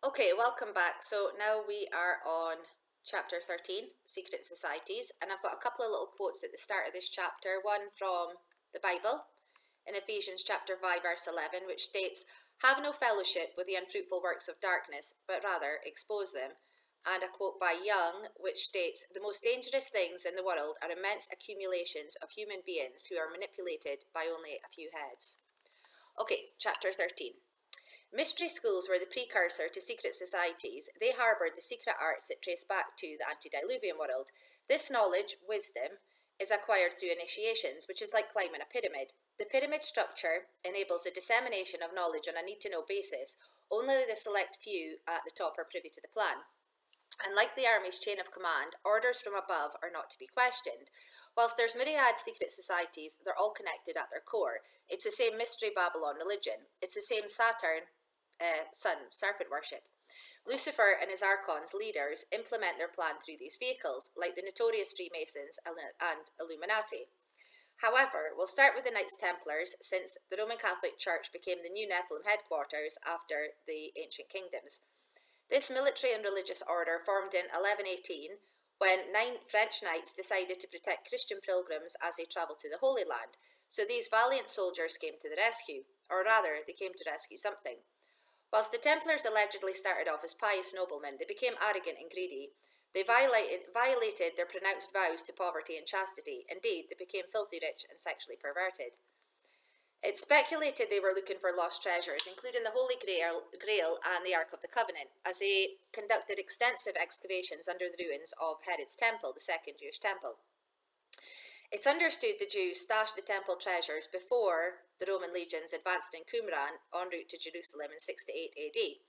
Okay, welcome back. So now we are on chapter 13, Secret Societies, and I've got a couple of little quotes at the start of this chapter. One from the Bible in Ephesians chapter 5, verse 11, which states, "Have no fellowship with the unfruitful works of darkness, but rather expose them." And a quote by Young, which states, "The most dangerous things in the world are immense accumulations of human beings who are manipulated by only a few heads." Okay, chapter 13. Mystery schools were the precursor to secret societies. They harboured the secret arts that trace back to the antediluvian world. This knowledge, wisdom, is acquired through initiations, which is like climbing a pyramid. The pyramid structure enables the dissemination of knowledge on a need-to-know basis. Only the select few at the top are privy to the plan. And like the army's chain of command, orders from above are not to be questioned. Whilst there's myriad secret societies, they're all connected at their core. It's the same mystery Babylon religion. It's the same Saturn, sun, serpent worship. Lucifer and his archons, leaders, implement their plan through these vehicles, like the notorious Freemasons and Illuminati. However, we'll start with the Knights Templars, since the Roman Catholic Church became the new Nephilim headquarters after the ancient kingdoms. This military and religious order formed in 1118 when 9 French knights decided to protect Christian pilgrims as they travelled to the Holy Land. So these valiant soldiers came to the rescue, or rather, they came to rescue something. Whilst the Templars allegedly started off as pious noblemen, they became arrogant and greedy. They violated their pronounced vows to poverty and chastity. Indeed, they became filthy rich and sexually perverted. It's speculated they were looking for lost treasures, including the Holy Grail and the Ark of the Covenant, as they conducted extensive excavations under the ruins of Herod's temple, the second Jewish temple. It's understood the Jews stashed the temple treasures before the Roman legions advanced in Qumran en route to Jerusalem in 68 AD.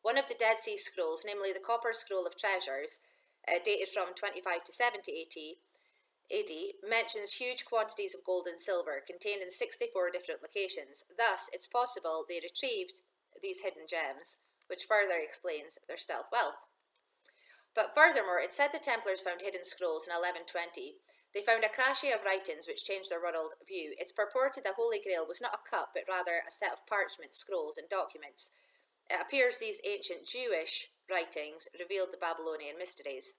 One of the Dead Sea Scrolls, namely the Copper Scroll of Treasures, dated from 25 to 70 AD, mentions huge quantities of gold and silver contained in 64 different locations. Thus, it's possible they retrieved these hidden gems, which further explains their stealth wealth. But furthermore, it said the Templars found hidden scrolls in 1120. They found a cache of writings which changed their world view. It's purported the Holy Grail was not a cup, but rather a set of parchment scrolls and documents. It appears these ancient Jewish writings revealed the Babylonian mysteries.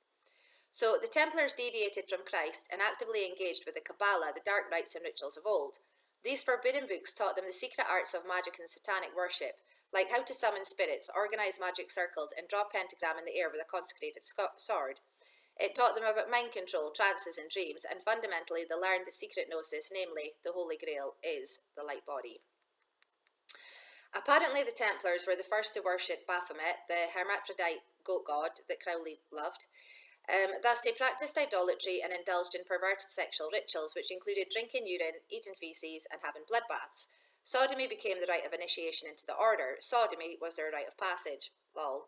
So the Templars deviated from Christ and actively engaged with the Kabbalah, the dark rites and rituals of old. These forbidden books taught them the secret arts of magic and satanic worship, like how to summon spirits, organize magic circles, and draw a pentagram in the air with a consecrated sword. It taught them about mind control, trances, and dreams, and fundamentally they learned the secret gnosis, namely, the Holy Grail is the light body. Apparently the Templars were the first to worship Baphomet, the hermaphrodite goat god that Crowley loved. Thus, they practiced idolatry and indulged in perverted sexual rituals, which included drinking urine, eating feces, and having bloodbaths. Sodomy became the rite of initiation into the order. Sodomy was their rite of passage. Lol.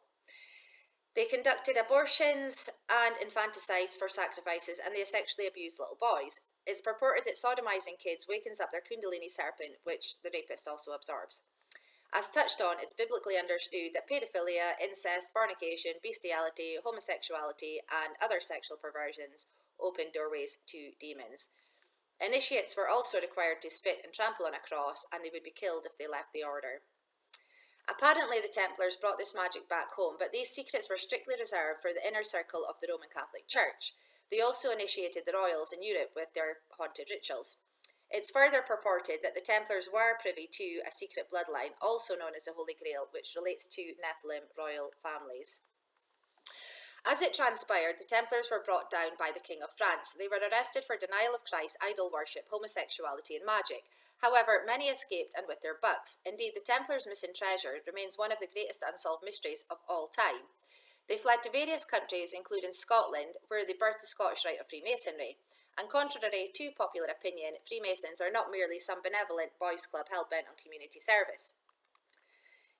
They conducted abortions and infanticides for sacrifices, and they sexually abused little boys. It's purported that sodomizing kids wakens up their Kundalini serpent, which the rapist also absorbs. As touched on, it's biblically understood that pedophilia, incest, fornication, bestiality, homosexuality, and other sexual perversions open doorways to demons. Initiates were also required to spit and trample on a cross, and they would be killed if they left the order. Apparently, the Templars brought this magic back home, but these secrets were strictly reserved for the inner circle of the Roman Catholic Church. They also initiated the royals in Europe with their haunted rituals. It's further purported that the Templars were privy to a secret bloodline, also known as the Holy Grail, which relates to Nephilim royal families. As it transpired, the Templars were brought down by the King of France. They were arrested for denial of Christ, idol worship, homosexuality, and magic. However, many escaped and with their bucks. Indeed, the Templars' missing treasure remains one of the greatest unsolved mysteries of all time. They fled to various countries, including Scotland, where they birthed the Scottish Rite of Freemasonry. And contrary to popular opinion, Freemasons are not merely some benevolent boys' club hell-bent on community service.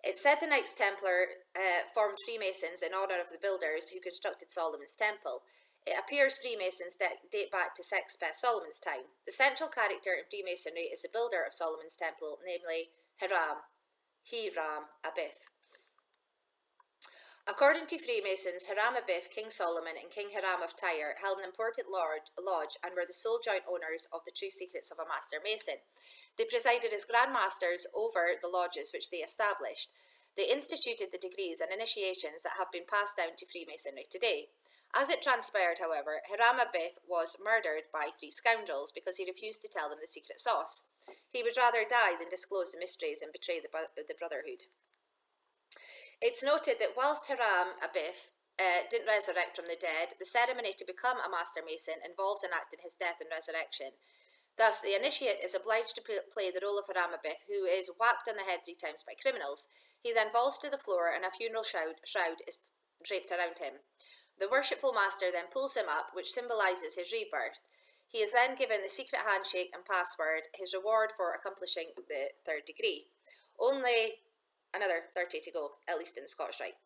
It's said the Knights Templar formed Freemasons in honour of the builders who constructed Solomon's Temple. It appears Freemasons date back to sex pest Solomon's time. The central character in Freemasonry is the builder of Solomon's Temple, namely Hiram Abip. According to Freemasons, Hiram Abip, King Solomon, and King Hiram of Tyre held an important lodge and were the sole joint owners of the true secrets of a master mason. They presided as Grand Masters over the lodges which they established. They instituted the degrees and initiations that have been passed down to Freemasonry today. As it transpired, however, Hiram Abiff was murdered by 3 scoundrels because he refused to tell them the secret sauce. He would rather die than disclose the mysteries and betray the Brotherhood. It's noted that whilst Hiram Abiff didn't resurrect from the dead, the ceremony to become a Master Mason involves enacting his death and resurrection. Thus, the initiate is obliged to play the role of Hiram Abiff, who is whacked on the head 3 times by criminals. He then falls to the floor and a funeral shroud is draped around him. The worshipful master then pulls him up, which symbolises his rebirth. He is then given the secret handshake and password, his reward for accomplishing the 3rd degree. Only another 30 to go, at least in the Scottish Rite.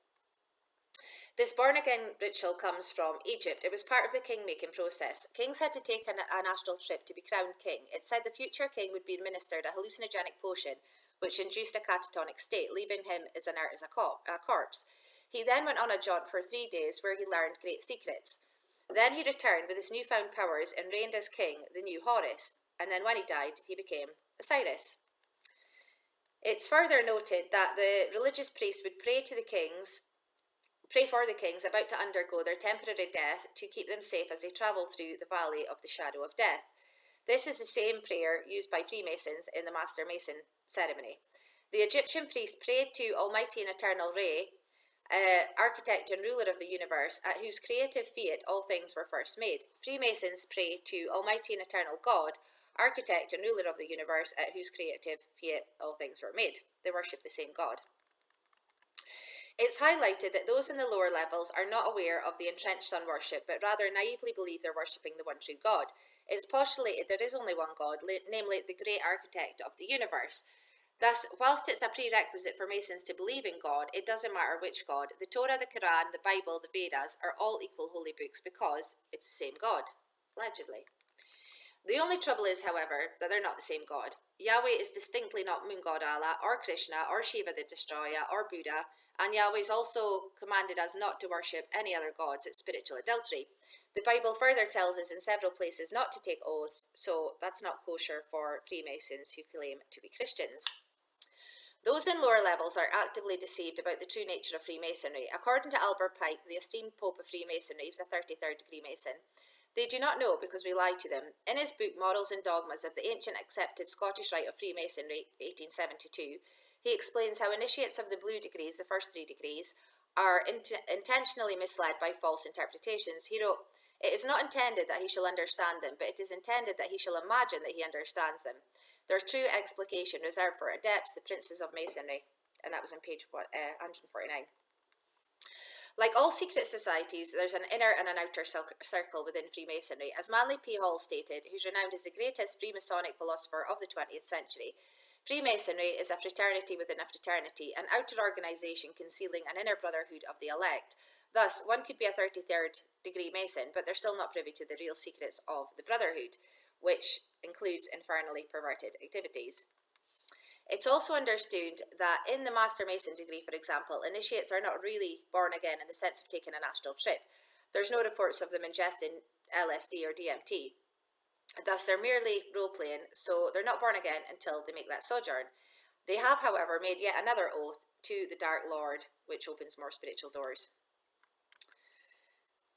This born-again ritual comes from Egypt. It was part of the king-making process. Kings had to take an astral trip to be crowned king. It said the future king would be administered a hallucinogenic potion, which induced a catatonic state, leaving him as inert as a corpse. He then went on a jaunt for 3 days where he learned great secrets. Then he returned with his newfound powers and reigned as king, the new Horus. And then when he died, he became Osiris. It's further noted that the religious priests would pray for the kings about to undergo their temporary death to keep them safe as they travel through the valley of the shadow of death. This is the same prayer used by Freemasons in the Master Mason ceremony. The Egyptian priests prayed to Almighty and Eternal Re, architect and ruler of the universe, at whose creative fiat all things were first made. Freemasons pray to Almighty and Eternal God, architect and ruler of the universe, at whose creative fiat all things were made. They worship the same God. It's highlighted that those in the lower levels are not aware of the entrenched sun worship, but rather naively believe they're worshipping the one true God. It's postulated there is only one God, namely the great architect of the universe. Thus, whilst it's a prerequisite for Masons to believe in God, it doesn't matter which God. The Torah, the Quran, the Bible, the Vedas are all equal holy books because it's the same God, allegedly. The only trouble is, however, that they're not the same God. Yahweh is distinctly not Moon God Allah, or Krishna, or Shiva the Destroyer, or Buddha, and Yahweh is also commanded us not to worship any other gods. It's spiritual adultery. The Bible further tells us in several places not to take oaths, so that's not kosher for Freemasons who claim to be Christians. Those in lower levels are actively deceived about the true nature of Freemasonry. According to Albert Pike, the esteemed Pope of Freemasonry, he was a 33rd degree Mason. They do not know because we lie to them. In his book Morals and Dogmas of the Ancient Accepted Scottish Rite of Freemasonry, 1872, he explains how initiates of the blue degrees, the first 3 degrees, are intentionally misled by false interpretations. He wrote, "It is not intended that he shall understand them, but it is intended that he shall imagine that he understands them. Their true explication reserved for adepts, the princes of Masonry." And that was on page 149. Like all secret societies, there's an inner and an outer circle within Freemasonry. As Manly P. Hall stated, who's renowned as the greatest Freemasonic philosopher of the 20th century, Freemasonry is a fraternity within a fraternity, an outer organisation concealing an inner brotherhood of the elect. Thus, one could be a 33rd degree Mason, but they're still not privy to the real secrets of the brotherhood, which includes infernally perverted activities. It's also understood that in the Master Mason degree, for example, initiates are not really born again in the sense of taking an astral trip. There's no reports of them ingesting LSD or DMT. Thus, they're merely role-playing, so they're not born again until they make that sojourn. They have, however, made yet another oath to the Dark Lord, which opens more spiritual doors.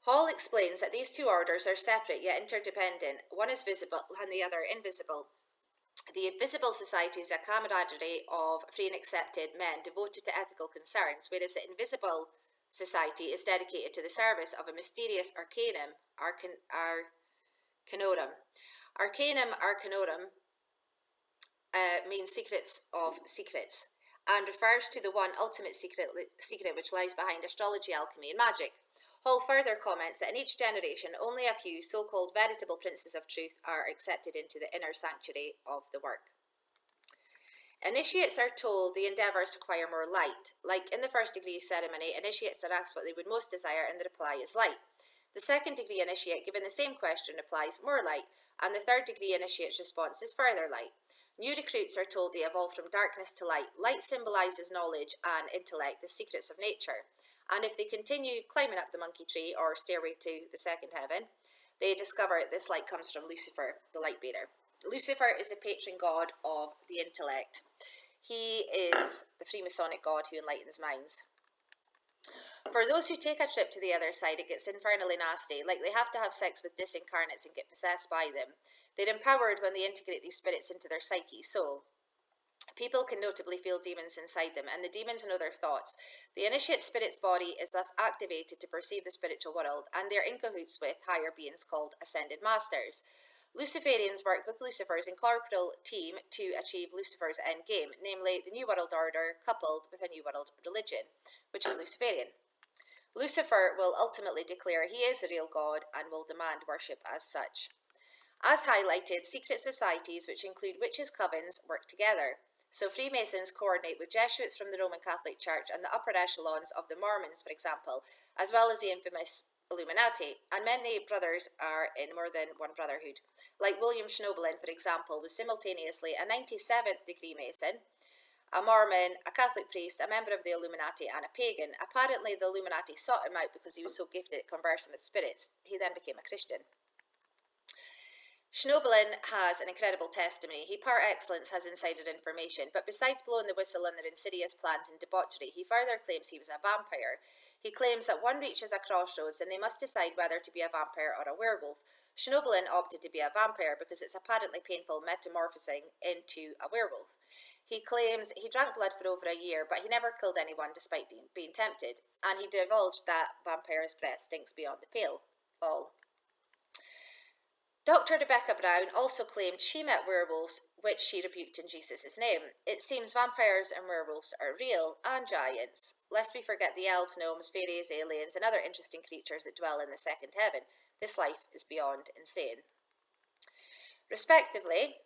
Hall explains that these 2 orders are separate yet interdependent. One is visible and the other invisible. The Invisible Society is a camaraderie of free and accepted men devoted to ethical concerns, whereas the Invisible Society is dedicated to the service of a mysterious arcanum, arcanorum. Arcanum arcanorum means secrets of secrets, and refers to the one ultimate secret which lies behind astrology, alchemy, and magic. Hall further comments that in each generation, only a few so-called veritable princes of truth are accepted into the inner sanctuary of the work. Initiates are told the endeavours to acquire more light. Like in the first degree ceremony, initiates are asked what they would most desire, and the reply is light. The second degree initiate, given the same question, replies more light, and the third degree initiate's response is further light. New recruits are told they evolve from darkness to light. Light symbolises knowledge and intellect, the secrets of nature. And if they continue climbing up the monkey tree or stairway to the second heaven, they discover this light comes from Lucifer, the light bearer. Lucifer is the patron god of the intellect. He is the Freemasonic god who enlightens minds. For those who take a trip to the other side, it gets infernally nasty, like they have to have sex with disincarnates and get possessed by them. They're empowered when they integrate these spirits into their psyche, soul. People can notably feel demons inside them, and the demons know their thoughts. The initiate spirit's body is thus activated to perceive the spiritual world, and they're in cahoots with higher beings called ascended masters. Luciferians work with Lucifer's incorporeal team to achieve Lucifer's end game, namely the New World Order coupled with a New World religion, which is Luciferian. Lucifer will ultimately declare he is a real god and will demand worship as such. As highlighted, secret societies, which include witches' covens, work together. So Freemasons coordinate with Jesuits from the Roman Catholic Church and the upper echelons of the Mormons, for example, as well as the infamous Illuminati, and many brothers are in more than one brotherhood. Like William Schnoebelen, for example, was simultaneously a 97th degree Mason, a Mormon, a Catholic priest, a member of the Illuminati, and a pagan. Apparently, the Illuminati sought him out because he was so gifted at conversing with spirits. He then became a Christian. Schnoebelen has an incredible testimony. He par excellence has insider information, but besides blowing the whistle on their insidious plans and debauchery, he further claims he was a vampire. He claims that one reaches a crossroads and they must decide whether to be a vampire or a werewolf. Schnoebelen opted to be a vampire because it's apparently painful metamorphosing into a werewolf. He claims he drank blood for over a year, but he never killed anyone despite being tempted, and he divulged that vampire's breath stinks beyond the pale. All. Dr. Rebecca Brown also claimed she met werewolves, which she rebuked in Jesus' name. It seems vampires and werewolves are real, and giants, lest we forget the elves, gnomes, fairies, aliens, and other interesting creatures that dwell in the second heaven. This life is beyond insane. Respectively,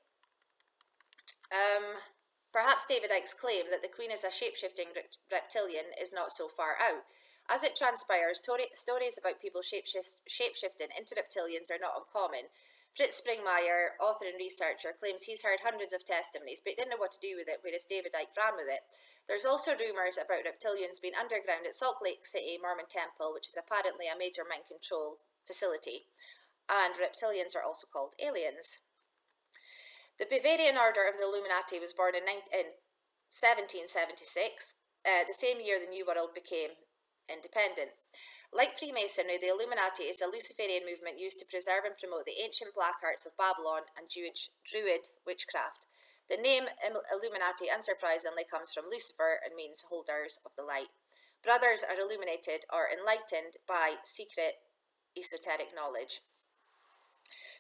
perhaps David Icke's claim that the Queen is a shape-shifting reptilian is not so far out. As it transpires, stories about people shape-shifting into reptilians are not uncommon. Fritz Springmeier, author and researcher, claims he's heard hundreds of testimonies, but he didn't know what to do with it, whereas David Icke ran with it. There's also rumours about reptilians being underground at Salt Lake City Mormon Temple, which is apparently a major mind control facility. And reptilians are also called aliens. The Bavarian Order of the Illuminati was born in 1776, the same year the New World became independent. Like Freemasonry, the Illuminati is a Luciferian movement used to preserve and promote the ancient black arts of Babylon and Druid witchcraft. The name Illuminati, unsurprisingly, comes from Lucifer and means holders of the light. Brothers are illuminated or enlightened by secret esoteric knowledge.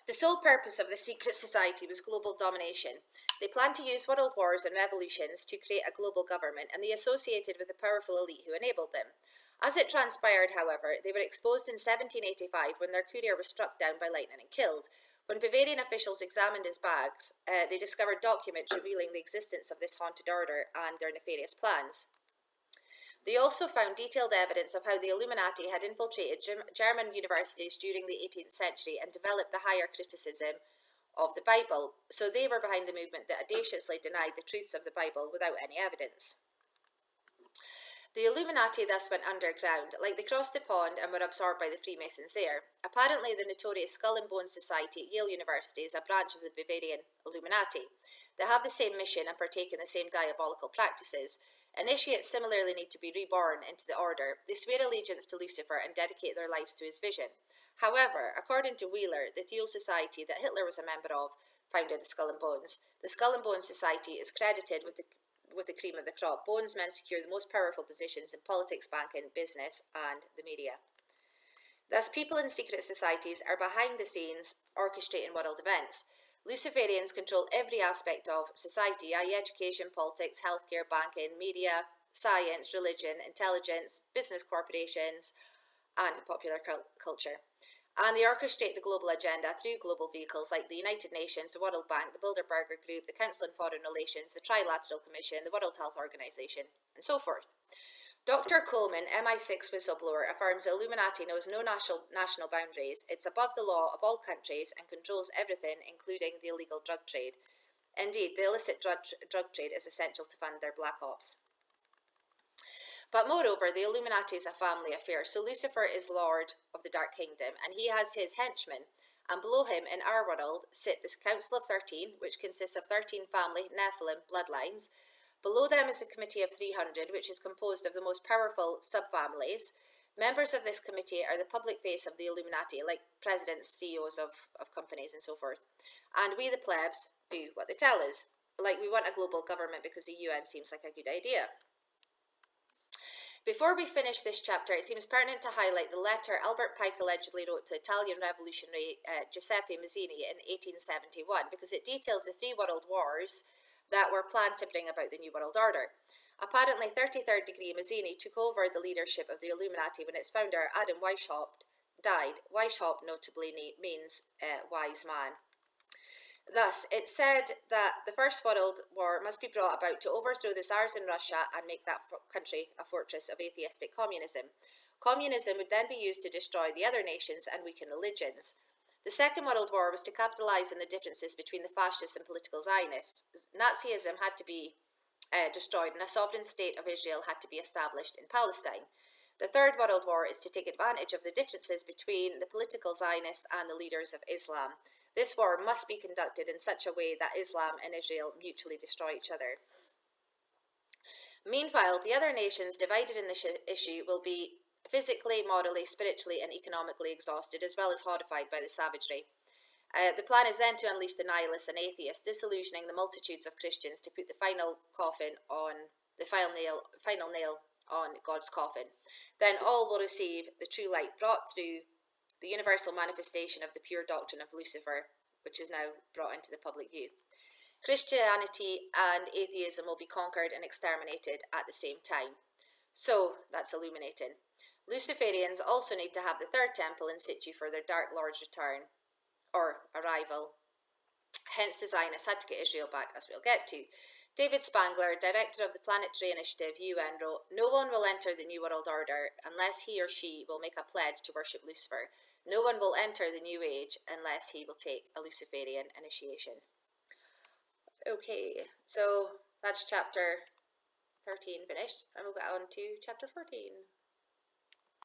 The sole purpose of the secret society was global domination. They planned to use world wars and revolutions to create a global government, and they associated with the powerful elite who enabled them. As it transpired, however, they were exposed in 1785 when their courier was struck down by lightning and killed. When Bavarian officials examined his bags, they discovered documents revealing the existence of this haunted order and their nefarious plans. They also found detailed evidence of how the Illuminati had infiltrated German universities during the 18th century and developed the higher criticism of the Bible. So they were behind the movement that audaciously denied the truths of the Bible without any evidence. The Illuminati thus went underground, like they crossed the pond and were absorbed by the Freemasons there. Apparently, the notorious Skull and Bones Society at Yale University is a branch of the Bavarian Illuminati. They have the same mission and partake in the same diabolical practices. Initiates similarly need to be reborn into the order. They swear allegiance to Lucifer and dedicate their lives to his vision. However, according to Wheeler, the Thiel Society that Hitler was a member of founded the Skull and Bones. The Skull and Bones Society is credited with the cream of the crop. Bones men secure the most powerful positions in politics, banking, business, and the media. Thus, people in secret societies are behind the scenes orchestrating world events. Luciferians control every aspect of society, i.e. education, politics, healthcare, banking, media, science, religion, intelligence, business corporations, and popular culture. And they orchestrate the global agenda through global vehicles like the United Nations, the World Bank, the Bilderberger Group, the Council on Foreign Relations, the Trilateral Commission, the World Health Organization, and so forth. Dr. Coleman, MI6 whistleblower, affirms the Illuminati knows no national boundaries. It's above the law of all countries and controls everything, including the illegal drug trade. Indeed, the illicit drug trade is essential to fund their black ops. But moreover, the Illuminati is a family affair, so Lucifer is Lord of the Dark Kingdom, and he has his henchmen, and below him in our world sit the Council of 13, which consists of 13 family Nephilim bloodlines, Below them is a committee of 300, which is composed of the most powerful subfamilies. Members of this committee are the public face of the Illuminati, like presidents, CEOs of companies, and so forth. And we, the plebs, do what they tell us. Like, we want a global government because the UN seems like a good idea. Before we finish this chapter, it seems pertinent to highlight the letter Albert Pike allegedly wrote to Italian revolutionary Giuseppe Mazzini in 1871, because it details the 3 world wars that were planned to bring about the New World Order. Apparently, 33rd degree Mazzini took over the leadership of the Illuminati when its founder, Adam Weishaupt, died. Weishaupt notably means wise man. Thus, it said that the First World War must be brought about to overthrow the Tsars in Russia and make that country a fortress of atheistic communism. Communism would then be used to destroy the other nations and weaken religions. The Second World War was to capitalise on the differences between the fascists and political Zionists. Nazism had to be destroyed, and a sovereign state of Israel had to be established in Palestine. The Third World War is to take advantage of the differences between the political Zionists and the leaders of Islam. This war must be conducted in such a way that Islam and Israel mutually destroy each other. Meanwhile, the other nations divided in this issue will be physically, morally, spiritually, and economically exhausted, as well as horrified by the savagery. The plan is then to unleash the nihilists and atheists, disillusioning the multitudes of Christians to put the final nail on God's coffin. Then all will receive the true light brought through the universal manifestation of the pure doctrine of Lucifer, which is now brought into the public view. Christianity and atheism will be conquered and exterminated at the same time. So, that's illuminating. Luciferians also need to have the third temple in situ for their Dark Lord's return, or arrival. Hence, the Zionists had to get Israel back, as we'll get to. David Spangler, director of the Planetary Initiative, UN, wrote, "No one will enter the New World Order unless he or she will make a pledge to worship Lucifer. No one will enter the New Age unless he will take a Luciferian initiation." Okay, so that's chapter 13 finished, and we'll get on to chapter 14.